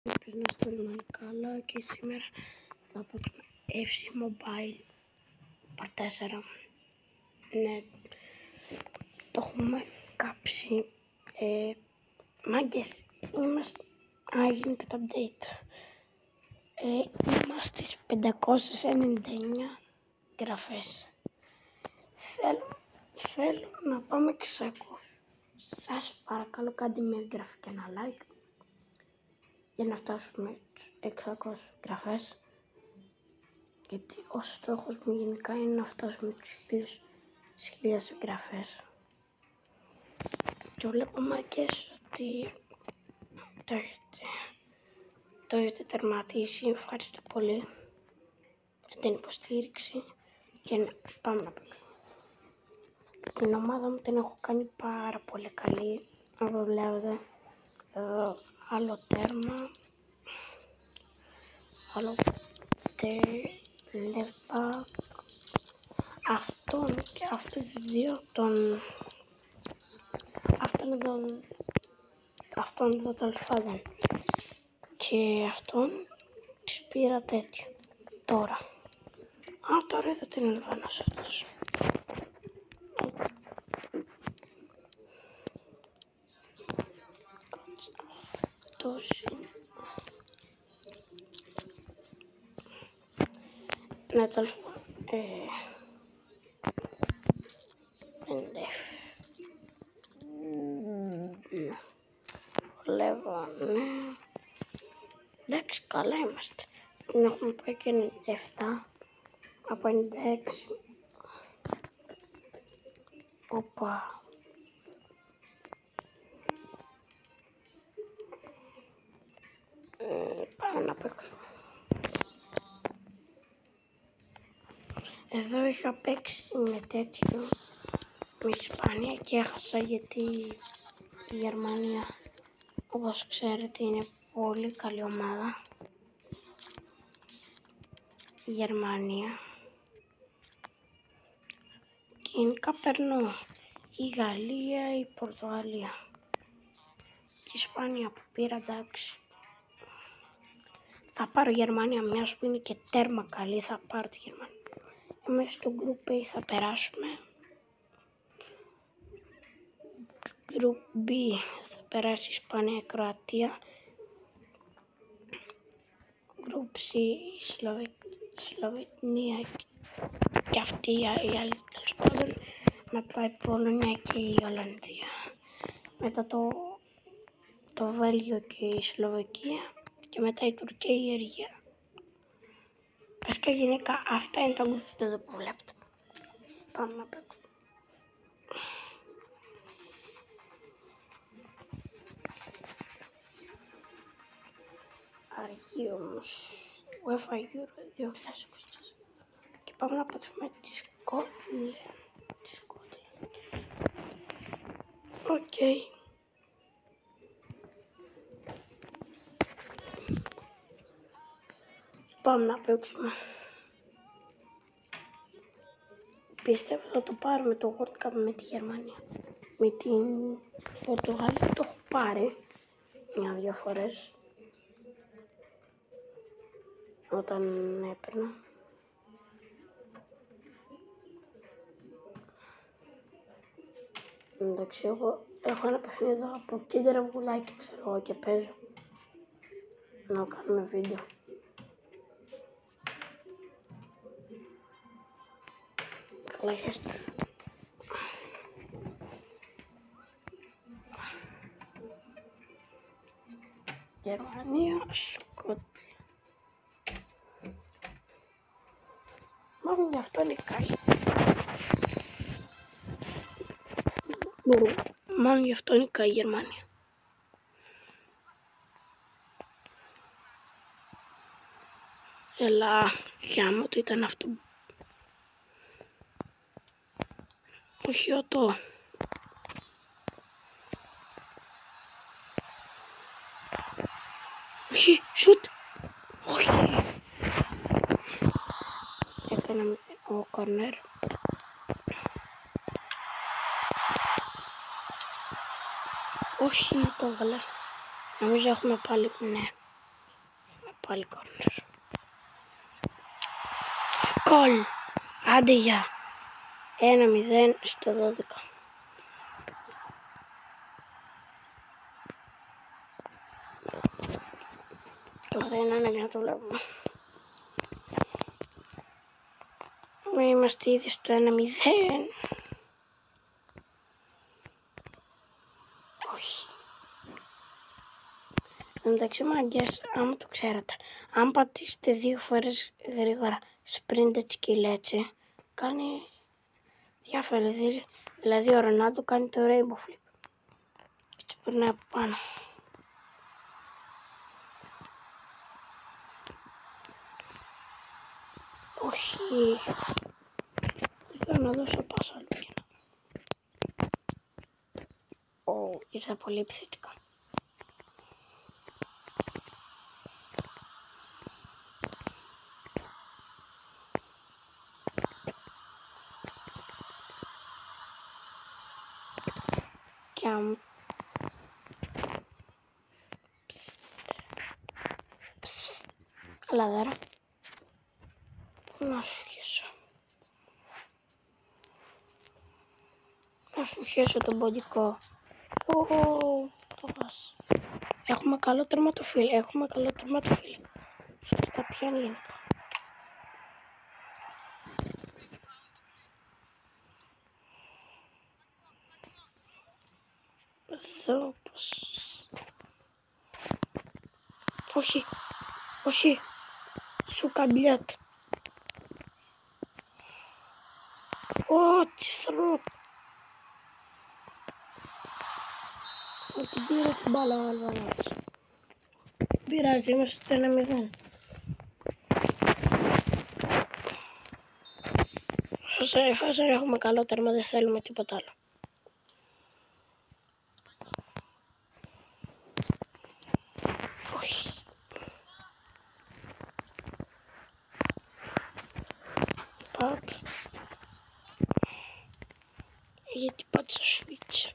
Ελπίζω να είστε όλοι καλά και σήμερα θα παίξουμε FC Mobile Part 4. Ναι, το έχουμε κάψει. Μάγκες, είμαστε... έγινε και το update. Είμαστε στις 599 γραφές. Θέλω να πάμε 600. Σας παρακαλώ κάντε μια εγγραφή και ένα like για να φτάσουμε τους 600 γραφές, γιατί ο στόχος μου γενικά είναι να φτάσουμε τους 1000 εγγραφές. Και βλέπω μάκες ότι το έχετε τερματίσει. Ευχαριστώ πολύ για την υποστήριξη και πάμε να παίξουμε. Την ομάδα μου την έχω κάνει πάρα πολύ καλή. Όπως βλέπετε εδώ, άλλο τέρμα, άλλο λεπτά. Αυτόν και αυτούς δύο αυτόν εδώ τέλος πάντων και αυτόν τους πήρα τέτοιο τώρα. Τώρα είδα την Ελβάνας αυτός. Αυτός είναι. Ναι, τέλος πάντων. Βλέπω, ναι. Εντάξει, καλά είμαστε. Την έχουμε πάει και 97 από 96. Οπα. Πάμε να παίξουμε. Εδώ είχα παίξει με τέτοιο, με Ισπανία και έχασα γιατί η Γερμανία, όπως ξέρετε, είναι πολύ καλή ομάδα. Η Γερμανία. Και γενικά περνώ η Γαλλία, η Πορτογαλία και η Ισπανία που πήρα, εντάξει. Θα πάρω Γερμανία, μιας που είναι και τέρμα καλή, θα πάρω τη Γερμανία. Εμείς στο Group A θα περάσουμε. Group B θα περάσει η Ισπανία, η Κροατία. Group C η Σλοβενία και αυτή η άλλη τέλος πάντων. Μετά η Πολωνία και η Ολλανδία. Μετά το Βέλγιο και η Σλοβακία. Και μετά η Τουρκία και η Γεωργία. Βασικά γενικά αυτά είναι τα γκρουπ που βλέπετε. Πάμε να παίξουμε. Αργεί όμως. UEFA Euro 2024. Και πάμε να παίξουμε τη Σκότλαντ. Οκ. Πάμε να παίξουμε. Πιστεύω θα το πάρουμε το World Cup με τη Γερμανία. Με την Πορτογαλία το έχω πάρει μια-δυο φορές όταν έπαιρνα. Εντάξει, εγώ έχω ένα παιχνίδι από Kinder Βουλάκι, ξέρω εγώ, και παίζω. Να κάνουμε βίντεο. Καλά, χέστε. Γερμανία, Σκότλαντ. Μάλλον γι' αυτό είναι καλή. Μάλλον γι' αυτό είναι καλή η Γερμανία. Έλα, γάμο του ήταν αυτό. Όχι ότο. Όχι, σουτ. Όχι. Έκανα ο κορνέρ. Όχι, το έβαλε. Νομίζω έχουμε πάλι, ναι. Πάλι κόρνερ. Γκολ. Άντε για 1-0 στο 12. Τώρα δεν είναι για να το βλέπουμε. Είμαστε ήδη στο 1-0. Όχι. Εντάξει μάγκες, άμα το ξέρατε, αν πατήσετε 2 φορές γρήγορα sprint έτσι και έτσι, κάνει διάφορα. Δηλαδή ο Ρονάλντο κάνει το rainbow flip. Και έτσι περνάει από πάνω. Όχι. Θέλω να δώσω πάσα άλλο και να. Ήρθα πολύ επιθετικά. Και αν... Καλά δέρα. Να σου χέσω. Να σου χέσω τον ποντικό. Το βάζω. Έχουμε καλό τερματοφύλακα. Σωστά πιάνει γενικά. Εδώ πως... Όχι. Σου καμπιάτ. Τι στρώ. Μου την πήρε την μπάλα ο Αλβανάς. Πειράζει, είμαστε στο 1-0. Εφόσον έχουμε καλό τέρμα δεν θέλουμε τίποτα άλλο. Όχι. Παπ. Γιατί πάτησα switch.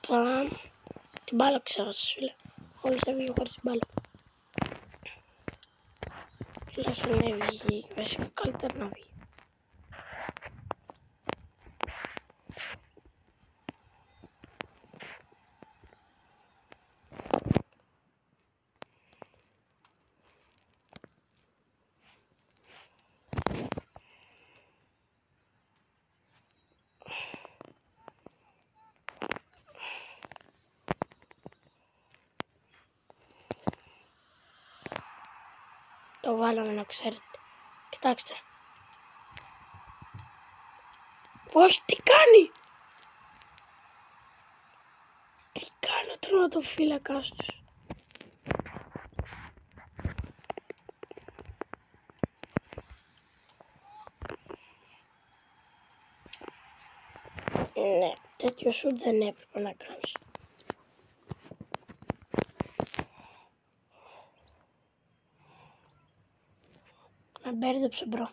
Παμ. Την μπάλα ξέχασες φίλε. Όλες θα βγει χωρίς την μπάλα. Τουλάχιστον έβγει. Βασικά καλύτερα να βγει. Το βάλαμε να ξέρετε. Κοιτάξτε. Όχι, τι κάνει. Τι κάνει ο τερματοφύλακας τους. Ναι, τέτοιο σουτ δεν έπρεπε να κάνεις. Με μπέρδεψε μπρο.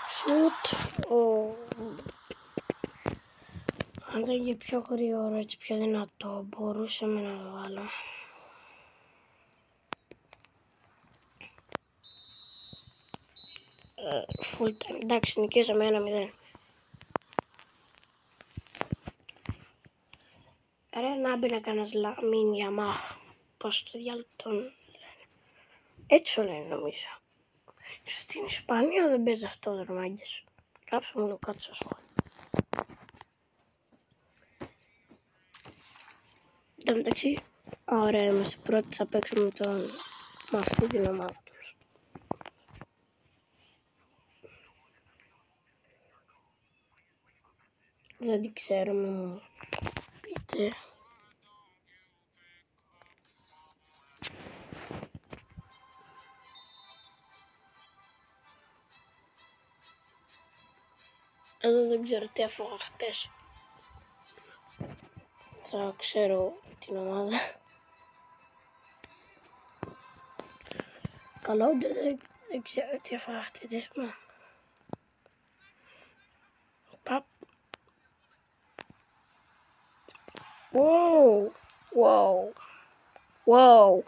Σουτ. Αν ήταν και πιο γρήγορο, έτσι πιο δυνατό, μπορούσαμε να το βάλω. Full time. Εντάξει, νικήσαμε 1-0. Ρε να μπει να κάνας Λαμίν Γιαμάχ. Πώς το διάλογο τον λένε. Έτσι το λένε νομίζω. Στην Ισπανία δεν παίζει αυτό το μάγκες. Γράψε μου το κάτω στο σχόλιο. Εν τω μεταξύ, ωραία είμαστε πρώτοι, θα παίξουμε με αυτή την ομάδα τους. Δεν την ξέρω, μου πείτε. Εδώ δεν ξέρω τι έφαγα χτες. θα ξέρω την ομάδα. Καλό, δεν ξέρω τι έφαγα αυτή τη στιγμή. Παπ. Wow. Wow. Wow.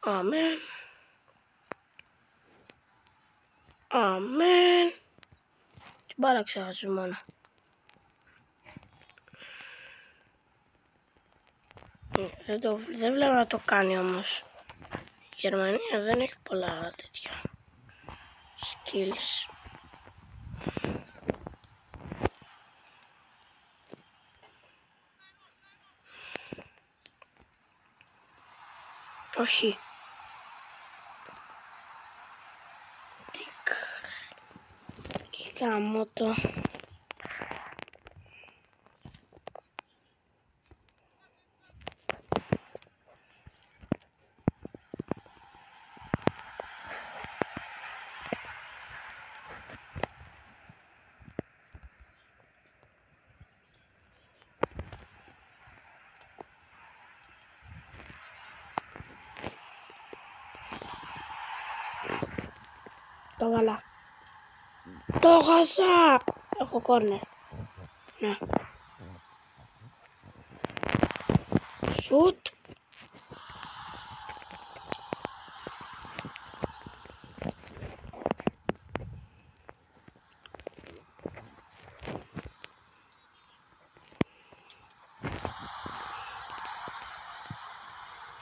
Amen. Amen. Την μπάλα ξεχάσου μόνο. Δεν βλέπω να το κάνει όμως. Η Γερμανία δεν έχει πολλά τέτοια skills. Όχι. Τι κάνω το. Το βάλα. Το χάσα. Έχω κόρνερ. Ναι. Σουτ.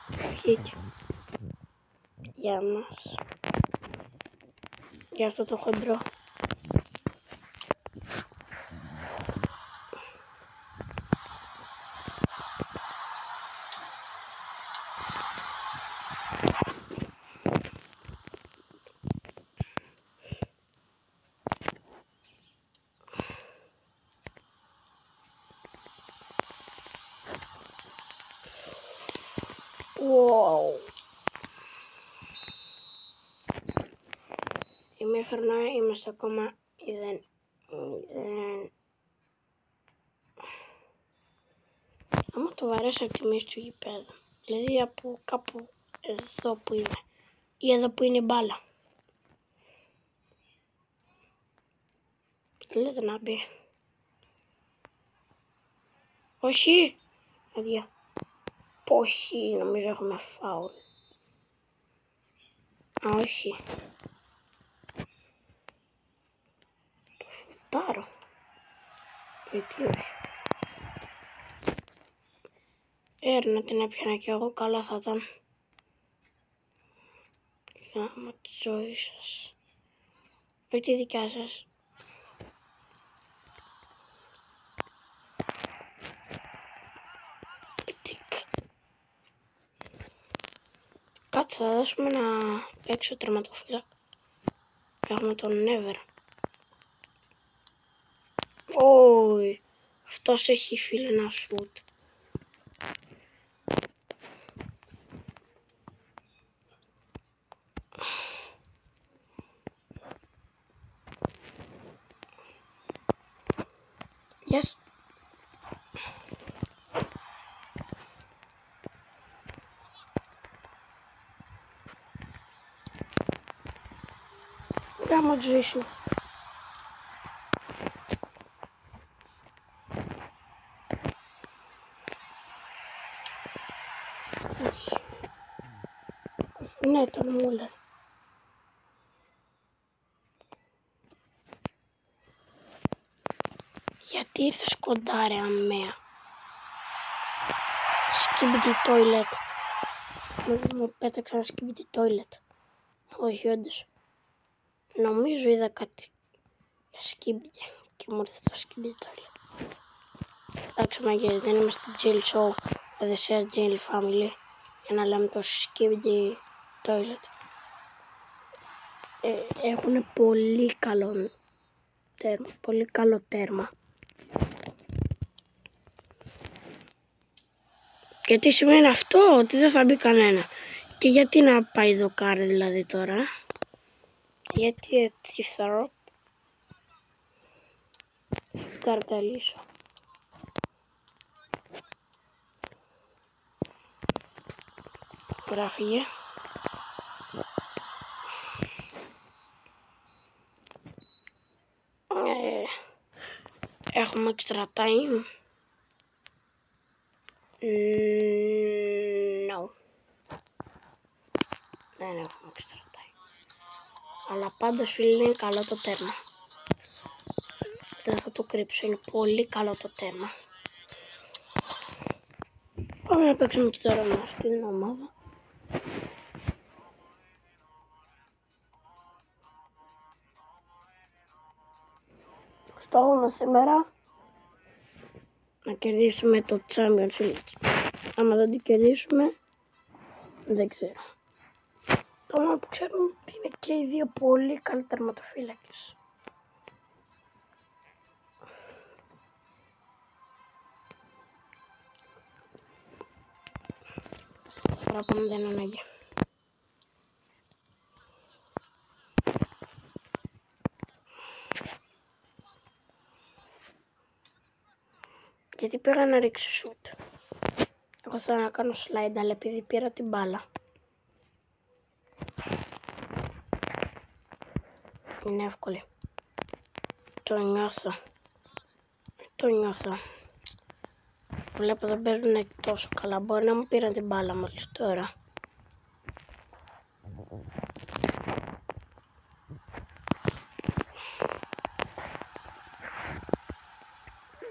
Βγήκε. Για μας. Για αυτό το χοντρό. Wow. Μέχρι να είμαστε ακόμα 0. Άμα το βαρέσω από τη μέση του γηπέδου, δηλαδή από κάπου εδώ που είμαι ή εδώ που είναι η μπάλα, λέτε να μπει. Όχι. Αδειά. Όχι, νομίζω έχουμε φάουλ. Α, όχι. Το σουτάρω. Γιατί όχι. Να την έπιανα κι εγώ, καλά θα ήταν. Για τη ζωή σας. Όχι τη δικιά σας. Κάτσε, θα δώσουμε ένα έξω τερματοφύλακα. Έχουμε τον Never. Όχι. Αυτός έχει φίλε ένα σουτ. Yes. Γάμο τη ζωή σου. Ναι, τον Μούλερ. Γιατί ήρθες κοντά ρε αμαία. Σκύμπιτι toilet. Μου πέταξα ένα σκύμπιτι toilet. Όχι όντως. Νομίζω είδα κάτι σκύμπιτι και μου ήρθε το σκύμπιτι toilet. Εντάξει μαγκές, δεν είμαστε jail show, Οδυσσέας jail family, για να λέμε το σκύμπιτι toilet. Έχουν πολύ καλό τέρμα. Και τι σημαίνει αυτό, ότι δεν θα μπει κανένα. Και γιατί να πάει δοκάρι δηλαδή τώρα. Γιατί έτσι θα καρκαλίσω. Ωραία, φύγε. Έχουμε extra time. No. Δεν έχουμε extra time. Αλλά πάντως φίλοι είναι καλό το τέρμα. Δεν θα το κρύψω, είναι πολύ καλό το τέρμα. Πάμε να παίξουμε και τώρα με αυτή την ομάδα. Στόχο μας σήμερα να κερδίσουμε το Champions League. Άμα δεν την κερδίσουμε, δεν ξέρω. Το μόνο που ξέρουμε ότι είναι και οι δύο πολύ καλοί τερματοφύλακες. Τώρα πάμε, δεν είναι ανάγκη. Γιατί πήγα να ρίξω σουτ. Εγώ θέλω να κάνω slide, αλλά επειδή πήρα την μπάλα. Είναι εύκολη. Το νιώθω. Το νιώθω. Βλέπω δεν παίζουν τόσο καλά. Μπορεί να μου πήραν την μπάλα μόλις τώρα.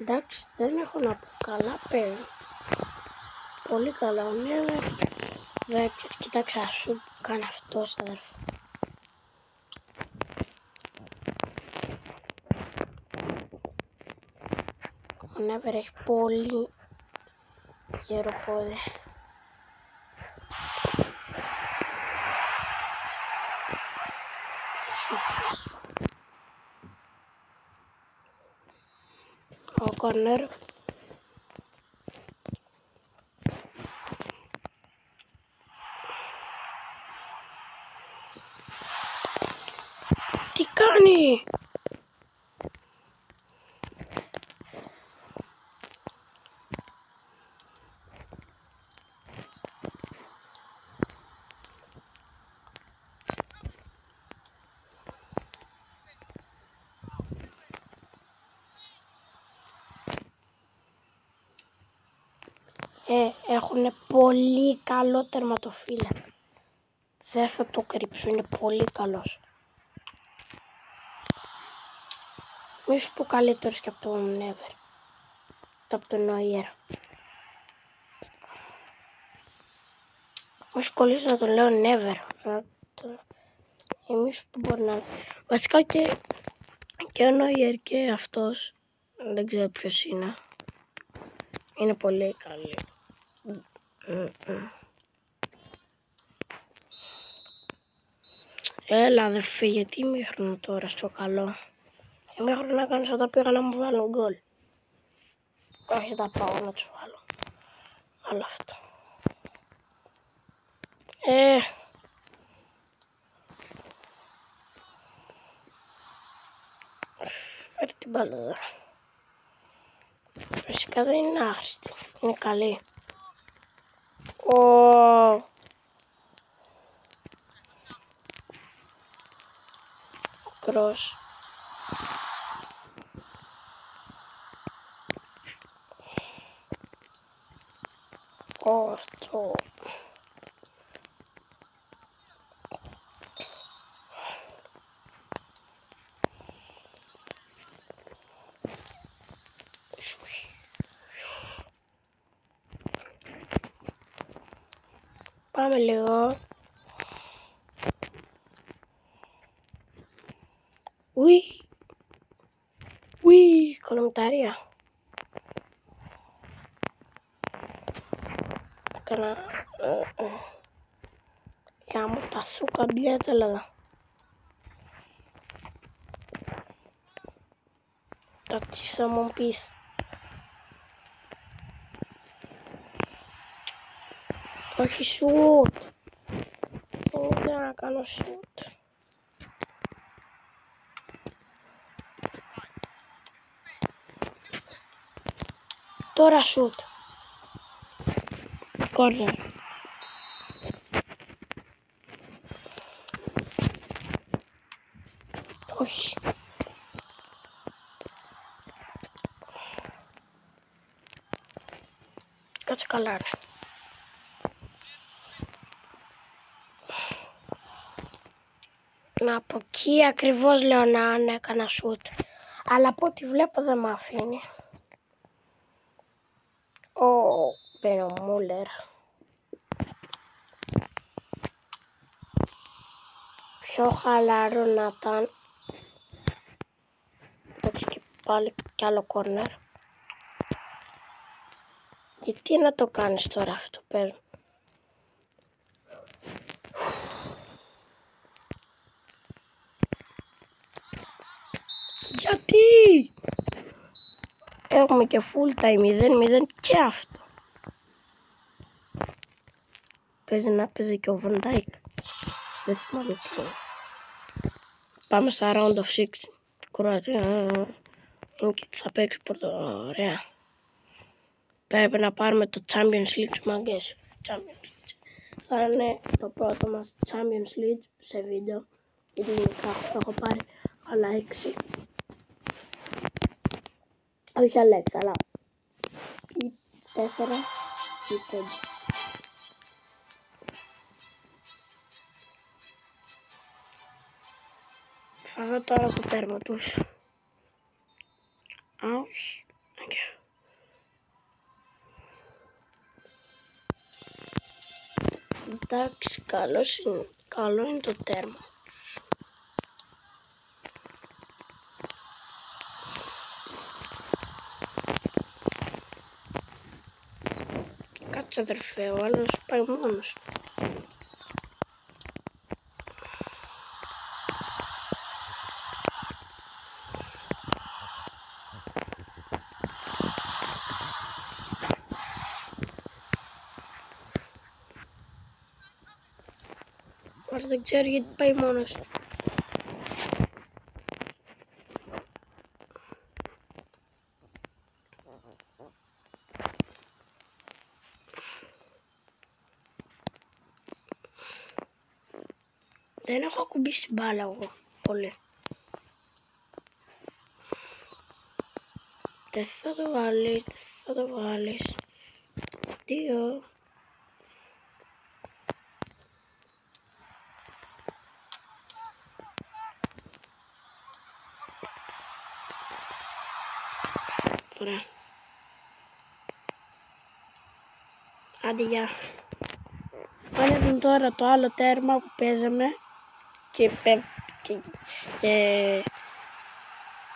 Εντάξει, δεν έχω να πω, καλά παίζουν. Πολύ καλά ο Νέβερ. Κοίταξε ασού που κάνει αυτός, αδερφό. Ο Νέβερ έχει πολύ γερό πόδι. Σούφιας. Ο κόρνερ. Τι κάνει! Έχουν πολύ καλό τερματοφύλακα. Δεν θα το κρύψω, είναι πολύ καλός. Μη σου πω καλύτερος και από τον Νέβερ. Από τον Νόιερ. Μου σκολίσει να τον λέω Νέβερ. Μη σου πω μπορεί να είναι. Βασικά και ο Νόιερ και αυτός. Δεν ξέρω ποιος είναι. Είναι πολύ καλή. Έλα αδερφέ, γιατί ημίχρονο τώρα στο καλό. Ημίχρονο να κάνεις όταν πήγα να μου βάλουν γκολ. Όχι τα πάω να τους βάλω. Αλλά αυτό. Φέρει την μπάλα εδώ. Φυσικά δεν είναι άχρηστη. Είναι καλή. Κρός. Αυτό. Πάμε λίγο. Ουί, κολομητάρια. Έκανα... Γάμο τα σούκα μπλιέτσα εδώ. Τα τσίσα μου πεις. Όχι σούτ. Δεν ήθελα να κάνω σούτ. Τώρα σούτ. Κόρνερ. Κάτσε καλά, ναι. Να από εκεί ακριβώς λέω να αν έκανα σουτ. Αλλά από ό,τι βλέπω δεν μ' αφήνει. Μπαίνει ο Μούλερ. Πιο χαλαρό να ήταν. Εντάξει και πάλι κι άλλο κόρνερ. Γιατί να το κάνεις τώρα αυτό, πες μου. Γιατί έχουμε και full time 0-0 και αυτό. Παίζει να παίζει και ο Van Dijk. Δεν θυμάμαι τι είναι. Πάμε στα round of 6. Κροατία. Θα παίξει πρώτο. Ωραία. Πρέπει να πάρουμε το Champions League μαγκές. Θα είναι το πρώτο μας Champions League σε βίντεο. Γιατί γενικά το έχω πάρει άλλα 6. Όχι άλλα 6, αλλά ή 4 ή 5. Θα δω τώρα το τέρμα τους. Όχι. Okay. Εντάξει, καλό είναι το τέρμα. Κάτσε αδερφέ, ο άλλος πάει μόνος. Αλλά δεν ξέρω γιατί πάει μόνος. Δεν έχω ακουμπήσει μπάλα εγώ πολύ. Δεν θα το βάλεις. 2. Ωραία. Άντε γεια. Πάνε τώρα το άλλο τέρμα που παίζαμε και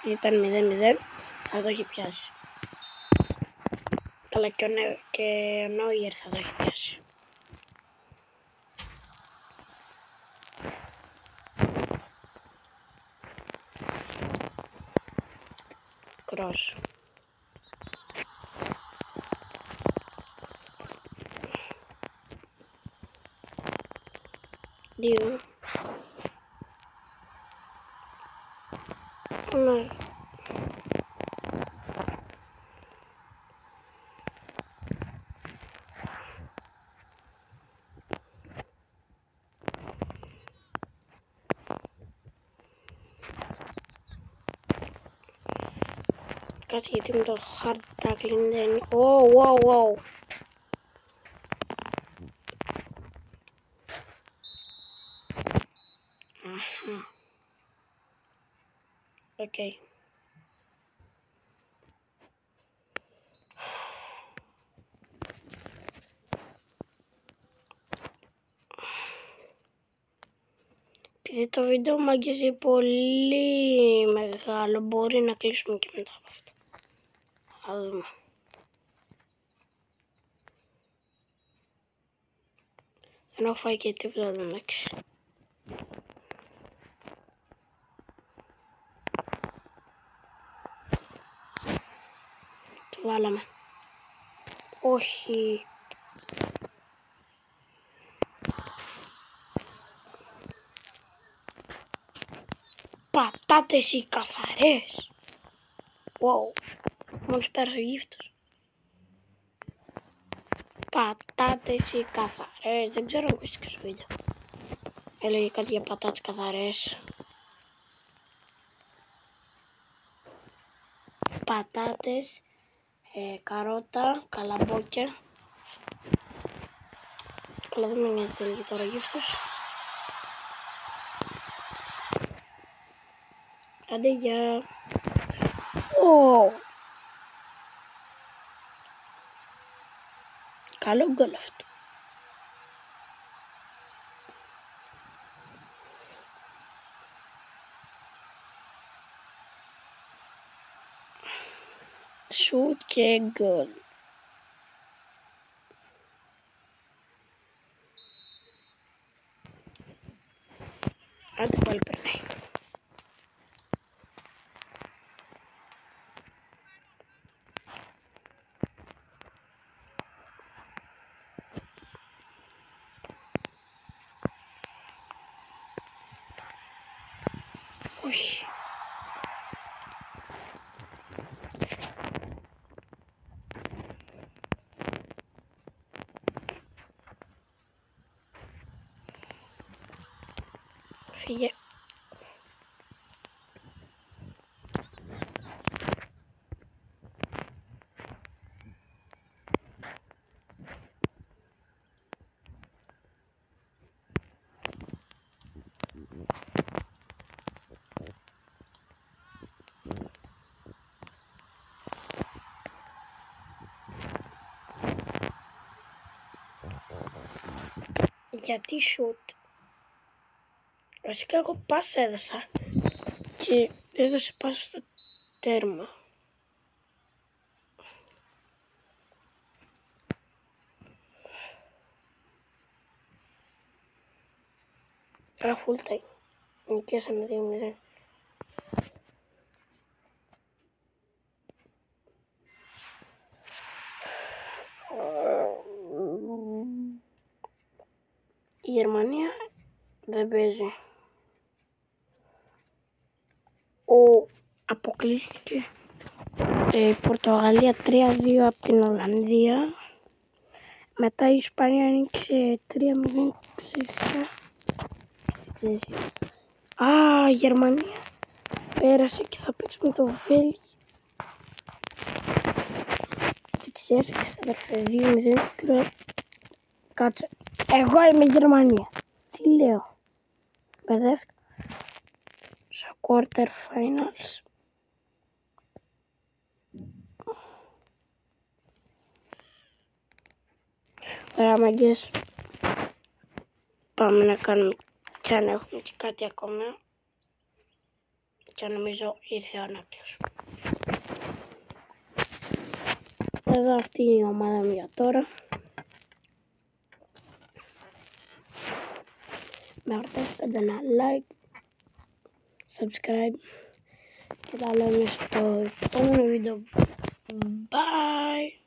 ήταν 0-0. Θα το έχει πιάσει. Αλλά και ο Νόιερ θα το έχει πιάσει. Κρός. Δύο. Ναι. Κάτσε γιατί με το hard tackling δεν είναι. Wow. Αχα. Οκ. Επειδή το βίντεο μου αγγίζει πολύ μεγάλο, μπορεί να κλείσουμε και μετά από αυτό. Θα δούμε. Δεν έχω φάει και τίποτα, εντάξει. Το βάλαμε. Όχι. Πατάτες οι καθαρές. Wow. Μόλις πέρασε ο γύφτος. Πατάτες οι καθαρές. Δεν ξέρω αν ακούστηκε στο βίντεο. Έλεγε κάτι για πατάτες καθαρές. Πατάτες, καρότα, καλαμπόκια Καλά, δεν με νοιάζει τελική τώρα γύφτος. Άντε, γεια. Καλό γκολ αυτό. Σουτ και γκολ. Άντε πάλι περνάει. Όχι. Φύγε. Γιατί σουτ. Βασικά εγώ πάσα έδωσα και έδωσε πάσα στο τέρμα. Full time. Νικήσαμε 2-0. Η Γερμανία δεν παίζει. Αποκλείστηκε η Πορτογαλία 3-2 από την Ολλανδία. Μετά η Ισπανία ανοίξε 3-0 ξεσιά. Η Γερμανία πέρασε και θα παίξουμε το Βέλγιο. Τι ξέρεις, αδερφέ, 2-0. Κάτσε. Εγώ είμαι η Γερμανία. Τι λέω. Μπερδεύτηκα. Στο quarter finals. Ωραία, μαγκές. Πάμε να κάνουμε κι αν έχουμε και κάτι ακόμα. Και νομίζω ήρθε ο ανάκλειος. Εδώ αυτή είναι η ομάδα μου για τώρα. Με ρωτάτε, κάντε ένα like, subscribe και τα λέμε στο επόμενο βίντεο. Bye!